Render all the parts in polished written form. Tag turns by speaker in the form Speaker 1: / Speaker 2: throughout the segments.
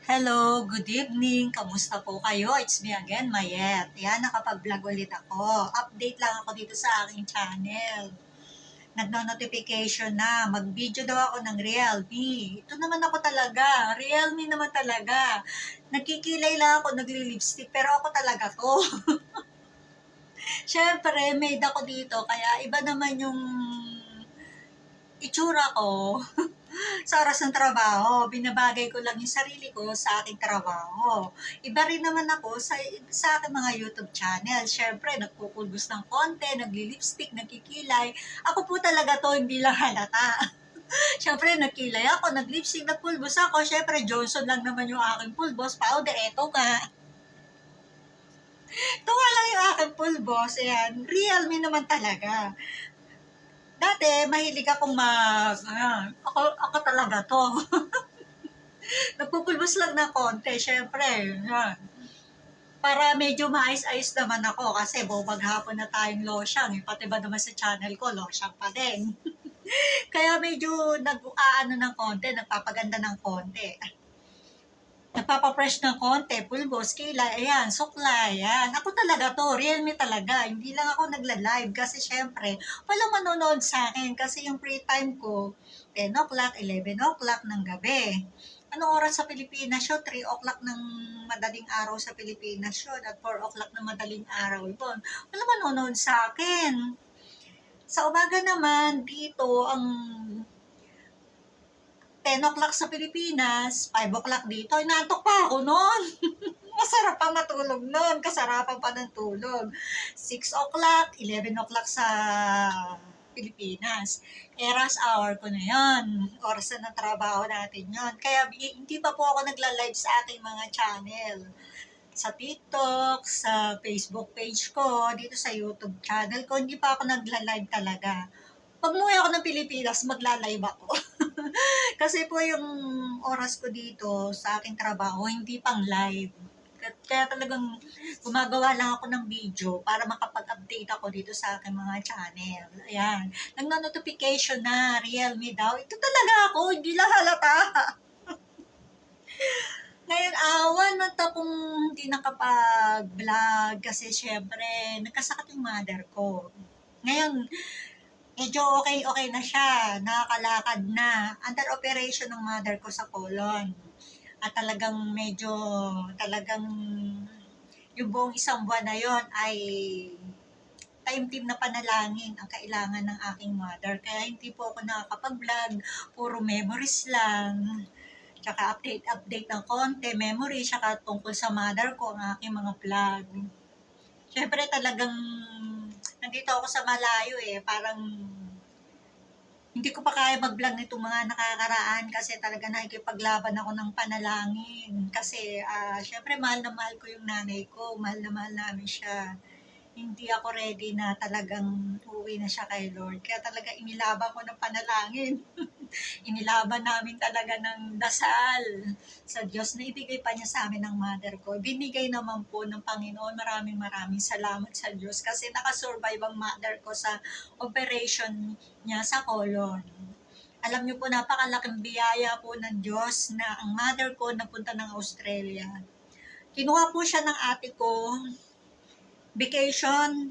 Speaker 1: Hello, good evening. Kamusta po kayo? It's me again, Mayet. Yan, nakapag-vlog ulit ako. Update lang ako dito sa aking channel. Nagno-notification na. Mag-video daw ako ng Realme. Ito naman ako talaga. Realme naman talaga. Nagkikilay lang ako, nagli-lipstick, pero ako talaga to. Siyempre, made ako dito, kaya iba naman yung itsura ko. Sa oras ng trabaho, binabagay ko lang yung sarili ko sa aking trabaho. Iba rin naman ako sa aking mga YouTube channel. Siyempre, nagpupulbos ng konti, nagli-lipstick, nagkikilay. Ako po talaga to, hindi lang halata. Siyempre, nagkilay ako, nag-lipstick, nagpulbos ako. Siyempre, Johnson lang naman yung aking pulbos. Powder, eto nga. Ito nga lang yung aking pulbos. Ayan, Realme naman talaga. Dati, mahilig akong ako talaga to. Nagpupulbos lang ng konti, syempre. Yan. Para medyo maayos-ayos naman ako kasi maghapon na tayong losyang. Pati ba naman sa channel ko, losyang pa din. Kaya medyo nag-aano ng konti, nagpapaganda ng konti. Nagpapapresh ng konti, pulbos, kilay, ayan, suklay, ayan. Ako talaga to, Realme talaga. Hindi lang ako nagla-live kasi syempre, walang manonood sa akin kasi yung free time ko, 10 o'clock, 11 o'clock ng gabi. Anong oras sa Pilipinas yun? 3 o'clock ng madaling araw sa Pilipinas yun at 4 o'clock ng madaling araw yun. Walang manonood sa akin. Sa umaga naman, dito, ang 10 o'clock sa Pilipinas, 5 o'clock dito, inaantok pa ako noon. Masarap pa matulog noon, kasarapan pa ng tulog. 6 o'clock, 11 o'clock sa Pilipinas. Rush hour ko na yon. Oras na ng trabaho natin yon. Kaya hindi pa po ako nagla-live sa aking mga channel. Sa TikTok, sa Facebook page ko, dito sa YouTube channel ko, hindi pa ako nagla-live talaga. Pag umuwi ako ng Pilipinas, magla-live ako. Kasi po yung oras ko dito sa aking trabaho, hindi pang live. Kaya talagang gumagawa lang ako ng video para makapag-update ako dito sa aking mga channel. Ayan. Nagno-notification na, Realme daw. Ito talaga ako, hindi lang halata. Ngayon, awan man to kung hindi nakapag-vlog kasi syempre, nagkasakit yung mother ko. Ngayon, medyo okay na siya, nakakalakad na. Under operation ng mother ko sa colon. At talagang medyo, talagang yung buong isang buwan na yon ay time-team na panalangin ang kailangan ng aking mother. Kaya hindi po ako nakakapag-vlog, puro memories lang. Tsaka update ng konti, memory, tsaka tungkol sa mother ko, ang aking mga vlog. Siyempre talagang nandito ako sa malayo parang hindi ko pa kaya mag-vlog nitong mga nakakaraan kasi talaga nakikipaglaban ako ng panalangin. Kasi syempre mahal na mahal ko yung nanay ko, mahal na mahal namin siya. Hindi ako ready na talagang uuwi na siya kay Lord. Kaya talaga inilaban ko ng panalangin. Inilaban namin talaga ng dasal sa Diyos na ibigay pa niya sa amin ng mother ko. Binigay naman po ng Panginoon. Maraming salamat sa Diyos kasi nakasurvive ang mother ko sa operation niya sa colon. Alam niyo po, napakalaking biyaya po ng Diyos na ang mother ko napunta ng Australia. Kinuha po siya ng ate ko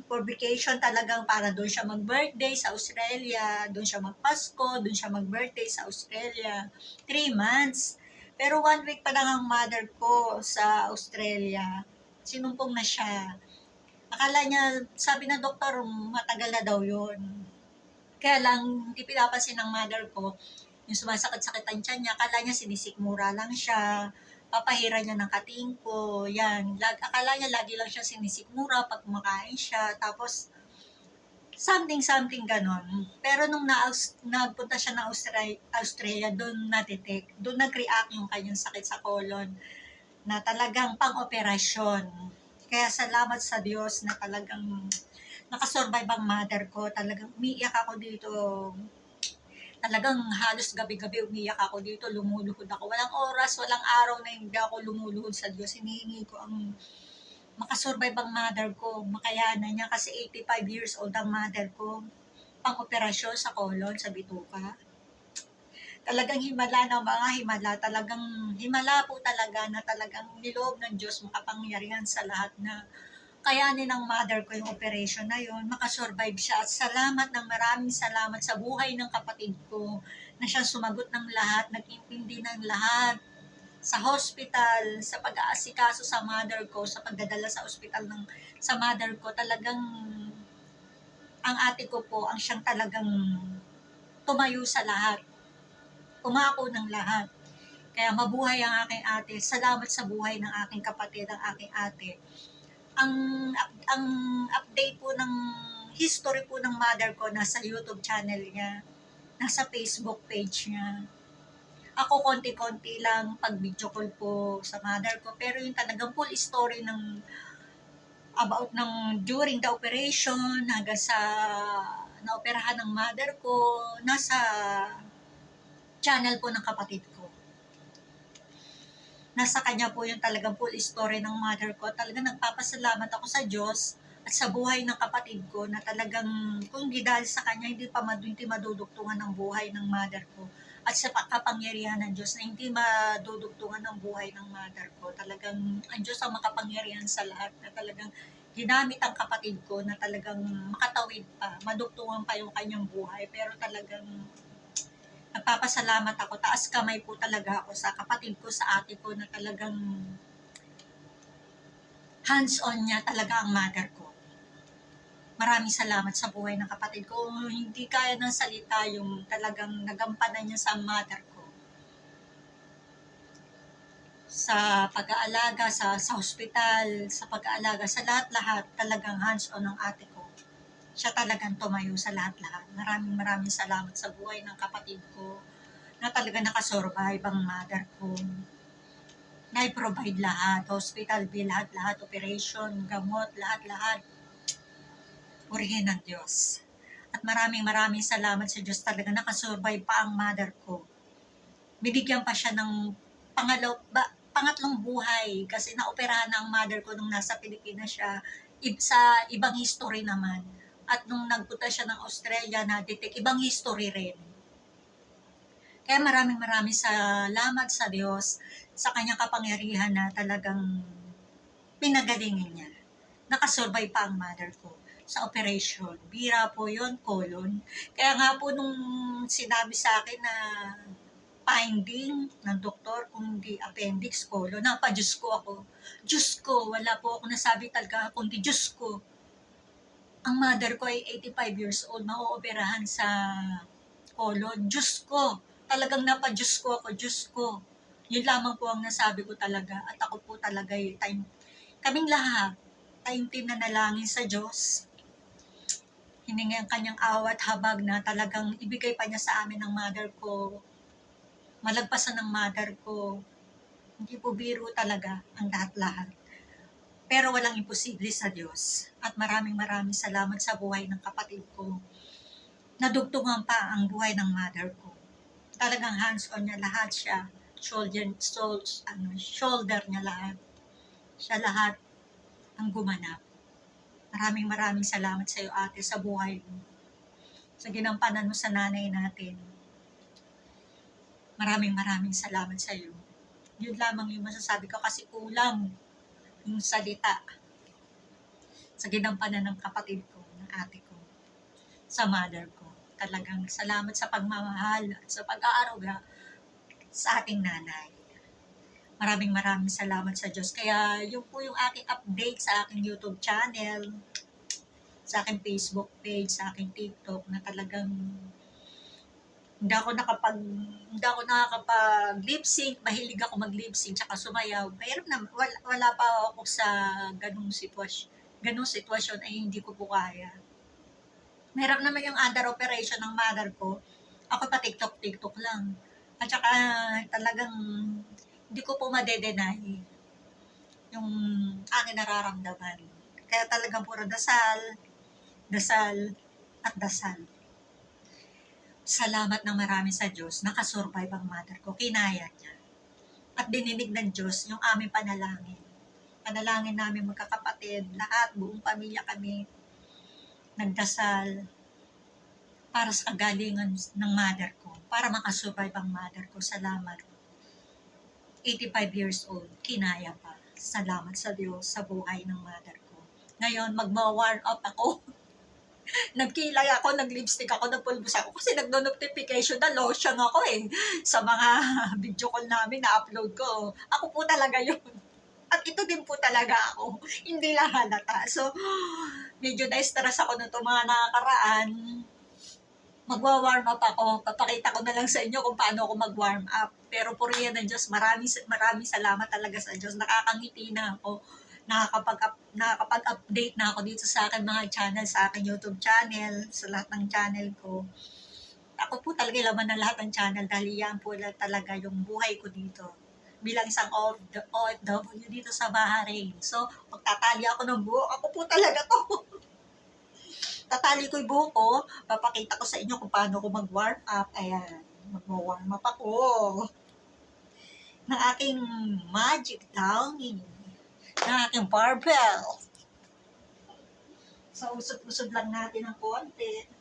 Speaker 1: for vacation talagang para doon siya mag-birthday sa Australia, doon siya magpasko, doon siya mag-birthday sa Australia. 3 months. Pero 1 week pa lang ang mother ko sa Australia. Sinumpong na siya. Akala niya, sabi ng doktor, matagal na daw yun. Kaya lang, hindi pinapansin ng mother ko, yung sumasakit-sakit ang tiyan niya, akala niya sinisikmura lang siya, papahira niya ng katingko, yan. Akala niya lagi lang siya sinisikmura pag kumakain siya, tapos something ganon. Pero nung nagpunta siya ng Australia, doon na-detect, doon nag-react yung kanyang sakit sa colon na talagang pang-operasyon. Kaya salamat sa Diyos na talagang nakasurvive ang mother ko. Talagang umiiyak ako dito. Talagang halos gabi-gabi umiyak ako dito, lumuluhod ako. Walang oras, walang araw na hindi ako lumuluhod sa Diyos. Hinihingi ko ang makasurvive ang mother ko, makayanan niya kasi 85 years old ang mother ko. Pang-operasyon sa colon, sa bituka. Talagang himala ng mga himala, talagang himala po talaga na talagang niloob ng Diyos makapangyarihan sa lahat na kayanin ng mother ko yung operation na yun, makasurvive siya. At salamat ng maraming salamat sa buhay ng kapatid ko na siya sumagot ng lahat, nag-intindi ng lahat sa hospital, sa pag-aasikaso sa mother ko, sa pagdadala sa ospital sa mother ko. Talagang ang ate ko po ang siyang talagang tumayo sa lahat, umako ng lahat. Kaya mabuhay ang aking ate. Salamat sa buhay ng aking kapatid, ang aking ate. Ang update po ng history po ng mother ko nasa YouTube channel niya, nasa Facebook page niya. Ako konti-konti lang pag video call po sa mother ko, pero yung talagang full story ng about ng during the operation hanggang sa naoperahan ng mother ko, nasa channel po ng kapatid ko. Nasa kanya po yung talagang full story ng mother ko. Talagang nagpapasalamat ako sa Diyos at sa buhay ng kapatid ko na talagang kung di dahil sa kanya, hindi madudugtungan ng buhay ng mother ko. At sa kapangyarihan ng Diyos na hindi madudugtungan ng buhay ng mother ko. Talagang ang Diyos ang makapangyarihan sa lahat na talagang ginamit ang kapatid ko na talagang makatawid pa, madugtungan pa yung kanyang buhay. Pero talagang nagpapasalamat ako. Taas kamay po talaga ako sa kapatid ko, sa ate ko na talagang hands-on niya talaga ang mother ko. Maraming salamat sa buhay ng kapatid ko. Hindi kaya ng salita yung talagang nagampanan niya sa mother ko. Sa pag-aalaga, sa hospital, sa pag-aalaga, sa lahat-lahat, talagang hands-on ang ate ko. Siya talagang tumayo sa lahat-lahat. Maraming salamat sa buhay ng kapatid ko na talaga nakasurvive ang mother ko. Na-provide lahat, hospital bill, lahat-lahat, operation, gamot, lahat-lahat. Purihin ng Diyos. At maraming salamat sa Diyos, talaga nakasurvive pa ang mother ko. Binigyan pa siya ng pangatlong buhay kasi naoperahan na ang mother ko nung nasa Pilipinas siya. Sa ibang history naman. At nung nagpunta siya ng Australia, na-detect, ibang history rin. Kaya maraming salamat sa Diyos sa kanyang kapangyarihan na talagang pinagalingin niya. Nakasurvive pa ang mother ko sa operation. Bira po yun, colon. Kaya nga po nung sinabi sa akin na finding ng doktor kung di appendix, colon, Diyos ko ako. Diyos ko, wala po ako nasabi talaga kundi Diyos ko. Ang mother ko ay 85 years old, mauoperahan sa colon. Diyos ko, talagang Diyos ko ako, Diyos ko. Yun lamang po ang nasabi ko talaga. At ako po talaga kaming lahat, taimtim na nalangin sa Diyos. Hiningi ang kanyang awat habag na talagang ibigay pa niya sa amin ng mother ko. Malagpasan ng mother ko. Hindi po biro talaga ang lahat-lahat. Pero walang imposible sa Diyos. At maraming salamat sa buhay ng kapatid ko. Nadugtungan pa ang buhay ng mother ko. Talagang hands-on niya lahat siya. Shoulder niya lahat. Siya lahat ang gumanap. Maraming salamat sa iyo, ate, sa buhay mo. Sa ginampanan mo sa nanay natin. Maraming salamat sa iyo. Yun lamang yung masasabi ko kasi kulang yung salita sa ginampanan ng kapatid ko, ng ate ko, sa mother ko. Talagang salamat sa pagmamahal at sa pag-aaruga sa ating nanay. Maraming salamat sa Diyos. Kaya yun po yung aking update sa aking YouTube channel, sa aking Facebook page, sa aking TikTok na talagang hindi ako nakakapag lip sync, mahilig ako mag lip sync tsaka sumayaw. Pero wala pa ako sa ganung sitwasyon ay hindi ko po kaya. Meron naman yung under operation ng mother ko. Ako pa TikTok lang. At saka talagang hindi ko po madedenay yung aking nararamdaman. Kaya talagang puro dasal at dasal. Salamat ng marami sa Diyos, nakasurvive ang mother ko, kinaya niya. At dininig ng Diyos yung aming panalangin. Panalangin namin magkakapatid, lahat, buong pamilya kami, nagdasal para sa kagalingan ng mother ko. para makasurvive ang mother ko. Salamat. 85 years old, kinaya pa. Salamat sa Diyos sa buhay ng mother ko. Ngayon, magma-warm up ako. Nagkilay ako, nag-lipstick ako, nagpulbos ako kasi nagno-notification na lotion ako sa mga video call namin na upload ko. Ako po talaga yun. At ito din po talaga ako. Hindi lang halata. So, medyo na-stress ako nito mga nakakaraan. Magwa-warm up ako. Papakita ko na lang sa inyo kung paano ako mag-warm up. Pero puriyan ng Diyos, maraming salamat talaga sa Diyos. Nakakangiti na ako. Nakakapag-update na ako dito sa akin mga channel, sa akin YouTube channel, sa lahat ng channel ko. Ako po talaga laman ng lahat ng channel dahil yan po talaga yung buhay ko dito. Bilang isang OFW dito sa Bahrain. So, magtatali ako ng buhok. Ako po talaga to. Tatali ko yung buhok ko. Papakita ko sa inyo kung paano ko mag-warm up. Ayan. Mag-warm up ako. Ng aking magic downy. Ng aking barbell. So, usod-usod lang natin ng konti.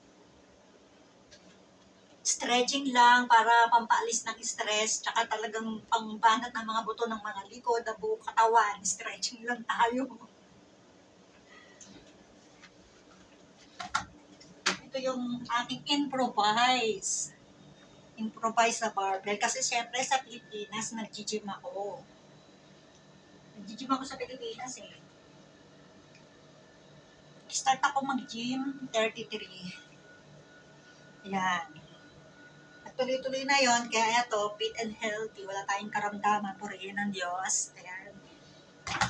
Speaker 1: Stretching lang para pampaalis ng stress, tsaka talagang pangbanat ng mga buto ng mga likod, ng buong katawan. Stretching lang tayo. Ito yung aking improvise na barbell. Kasi syempre sa Pilipinas, nag-gym ako. Nag-gym ako sa Pilipinas Start ako mag-gym, 33. Yan. At tuloy-tuloy na yon kaya ito, fit and healthy. Wala tayong karamdaman, purihin ng Diyos. Ayan.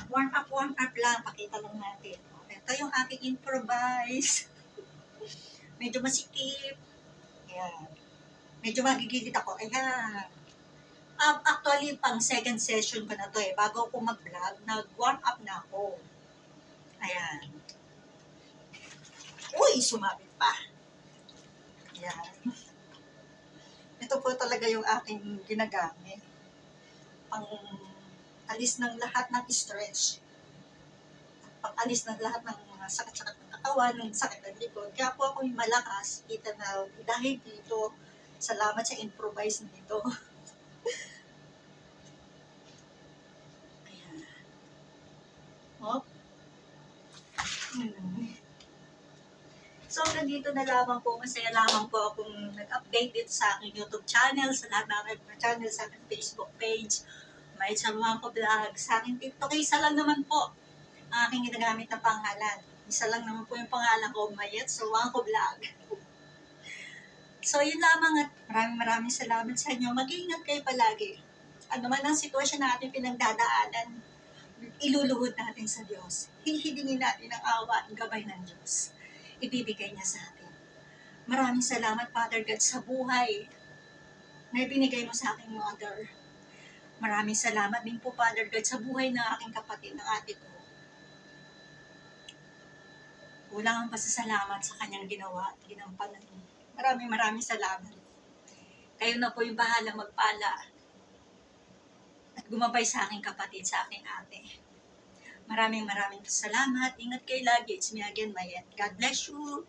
Speaker 1: Warm up lang. Pakita lang natin. Ito yung aking improvise. Medyo masikip. Ayan. Medyo magigilid ako. Ayan. Actually, pang second session ko na to Bago ako mag-vlog, nag-warm up na ako. Ayan. Uy, sumabit pa. Ayan. Ito po talaga yung aking ginagamit. Pang alis ng lahat ng stress. Pang alis ng lahat ng sakit-sakit ng katawan, ng sakit ng likod. Kaya po ako yung malakas. Kita na dahil dito, salamat sa improvise nito. Ayan. Oh. So, nandito na lamang po, masaya lamang po akong nag-update dito sa aking YouTube channel, sa lahat ng aking channel, sa aking Facebook page, may sama ko vlog, sa aking TikTok, isa lang naman po ang aking ginagamit na pangalan. Isa lang naman po yung pangalan ko, Mayet Sumangko Vlog. So, yun lamang at maraming salamat sa inyo. Mag-iingat kayo palagi. Ano man ang sitwasyon natin pinagdadaanan, iluluhod natin sa Diyos. Hihilingin natin ang awa at gabay ng Diyos. Ibibigay niya sa atin. Maraming salamat, Father God, sa buhay na ibinigay mo sa aking mother. Maraming salamat din po, Father God, sa buhay ng aking kapatid, ng ate ko. Kulang ang pasasalamat sa kanyang ginawa at ginampanan. Maraming salamat. Kayo na po yung bahala magpala at gumabay sa aking kapatid, sa aking ate. Maraming salamat. Ingat kayo lagi. It's me again, Mayet. God bless you.